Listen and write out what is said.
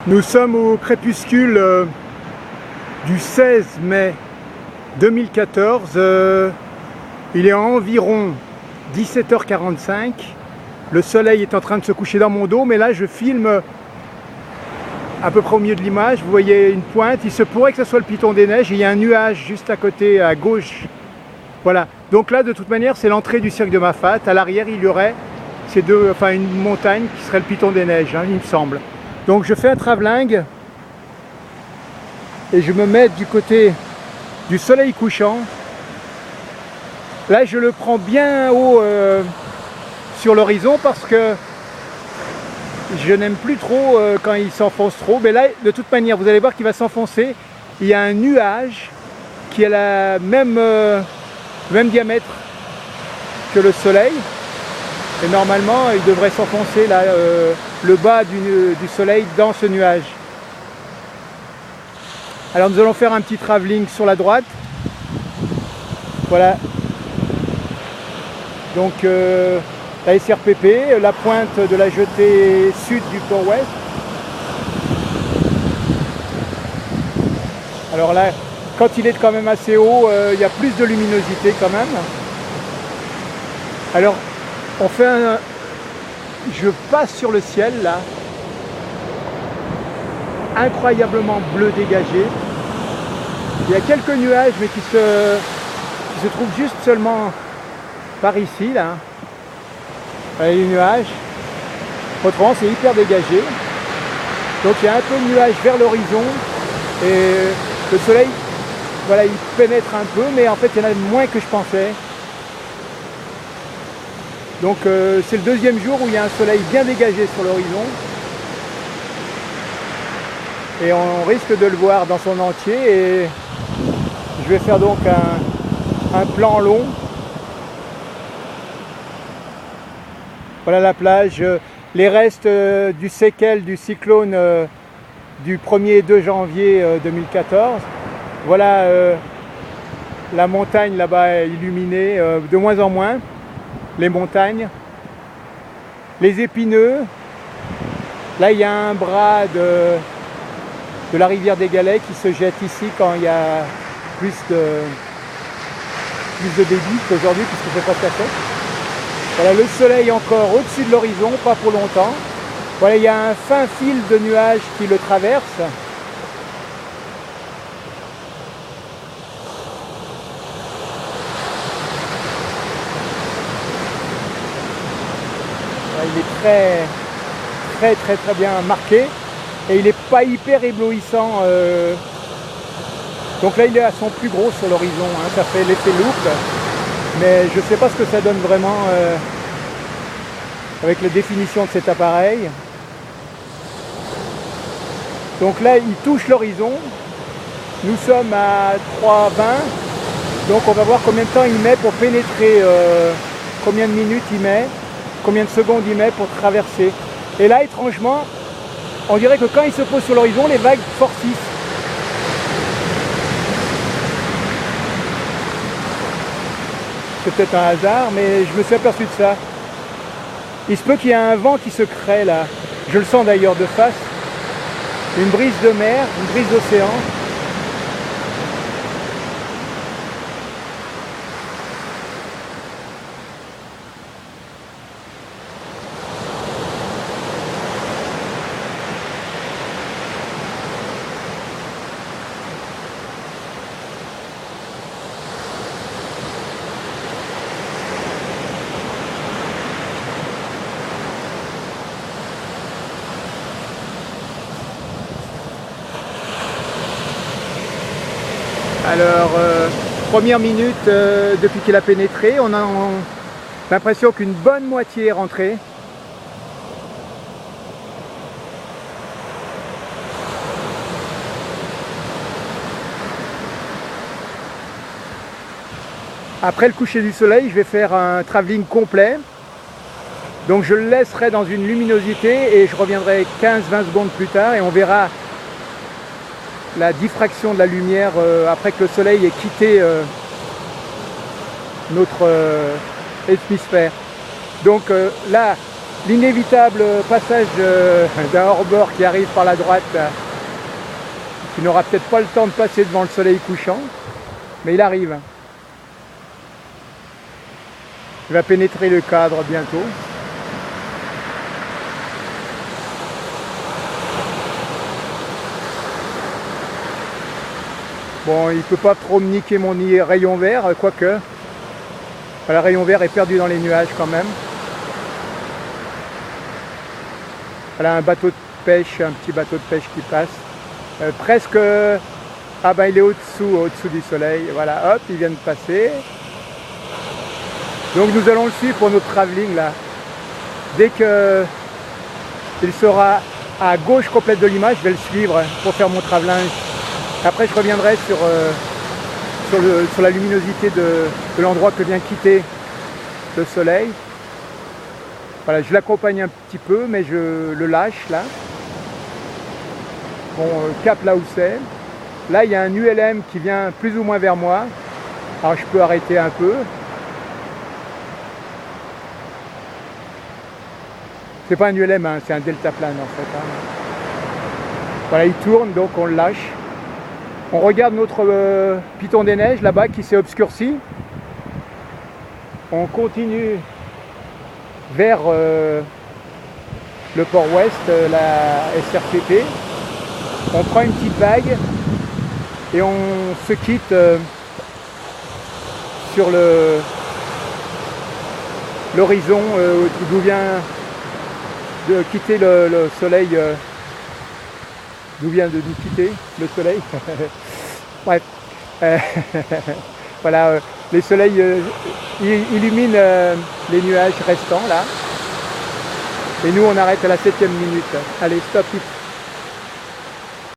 Nous sommes au crépuscule du 16 mai 2014. Il est environ 17h45. Le soleil est en train de se coucher dans mon dos, mais là je filme à peu près au milieu de l'image. Vous voyez une pointe, il se pourrait que ce soit le Piton des Neiges. Il y a un nuage juste à côté, à gauche. Voilà, donc là de toute manière c'est l'entrée du cirque de Mafat. À l'arrière il y aurait une montagne qui serait le Piton des Neiges, il me semble. Donc je fais un travelling et je me mets du côté du soleil couchant. Là je le prends bien haut sur l'horizon parce que je n'aime plus trop quand il s'enfonce trop. Mais là de toute manière vous allez voir qu'il va s'enfoncer. Il y a un nuage qui a la même diamètre que le soleil. Et normalement, il devrait s'enfoncer là, le bas du soleil dans ce nuage. Alors nous allons faire un petit travelling sur la droite. Voilà. Donc la SRPP, la pointe de la jetée sud du port ouest. Alors là, quand il est quand même assez haut, il y a plus de luminosité quand même. Alors, je passe sur le ciel là, incroyablement bleu dégagé. Il y a quelques nuages mais qui se trouvent juste seulement par ici là. Voilà les nuages. Autrement c'est hyper dégagé. Donc il y a un peu de nuages vers l'horizon et le soleil, voilà, il pénètre un peu, mais en fait il y en a moins que je pensais. Donc c'est le deuxième jour où il y a un soleil bien dégagé sur l'horizon. Et on risque de le voir dans son entier. Et je vais faire donc un plan long. Voilà la plage. Les restes du séquel du cyclone du 1er et 2 janvier 2014. Voilà la montagne là-bas illuminée de moins en moins. Les montagnes, les épineux. Là il y a un bras de la rivière des Galets qui se jette ici quand il y a plus de débit qu'aujourd'hui puisque c'est pas très sec. Voilà le soleil encore au-dessus de l'horizon, pas pour longtemps. Voilà, il y a un fin fil de nuages qui le traverse. Il est très bien marqué et il n'est pas hyper éblouissant. Donc là il est à son plus gros sur l'horizon, hein. Ça fait l'effet loupe, mais je ne sais pas ce que ça donne vraiment avec la définition de cet appareil. Donc là il touche l'horizon, nous sommes à 3,20, donc on va voir combien de temps il met pour pénétrer, combien de minutes il met. Combien de secondes il met pour traverser. Et là, étrangement, on dirait que quand il se pose sur l'horizon, les vagues forcissent. C'est peut-être un hasard, mais je me suis aperçu de ça. Il se peut qu'il y ait un vent qui se crée là. Je le sens d'ailleurs de face. Une brise de mer, une brise d'océan. Alors, première minute depuis qu'il a pénétré, on a l'impression qu'une bonne moitié est rentrée. Après le coucher du soleil, je vais faire un travelling complet. Donc je le laisserai dans une luminosité et je reviendrai 15-20 secondes plus tard et on verra la diffraction de la lumière après que le soleil ait quitté notre hémisphère. Donc là, l'inévitable passage d'un hors-bord qui arrive par la droite, qui n'aura peut-être pas le temps de passer devant le soleil couchant, mais il arrive. Il va pénétrer le cadre bientôt. Bon, il ne peut pas trop me niquer mon rayon vert, quoique. Le rayon vert est perdu dans les nuages quand même. Voilà un bateau de pêche, un petit bateau de pêche qui passe. Presque... Ah ben il est au-dessous du soleil. Voilà, hop, il vient de passer. Donc nous allons le suivre pour notre travelling là. Dès que il sera à gauche complète de l'image, je vais le suivre pour faire mon travelling. Après je reviendrai sur la luminosité de l'endroit que vient quitter le soleil. Voilà, je l'accompagne un petit peu, mais je le lâche là. Bon, cap là où c'est. Là, il y a un ULM qui vient plus ou moins vers moi. Alors je peux arrêter un peu. C'est pas un ULM, hein, c'est un deltaplane en fait. Hein. Voilà, il tourne, donc on le lâche. On regarde notre Piton des Neiges là-bas qui s'est obscurci. On continue vers le port ouest, la SRPP. On prend une petite vague et on se quitte sur l'horizon d'où vient de quitter le soleil, d'où vient de nous quitter le soleil. Bref, voilà, les soleils illuminent les nuages restants là. Et nous on arrête à la 7e minute. Allez, stop it.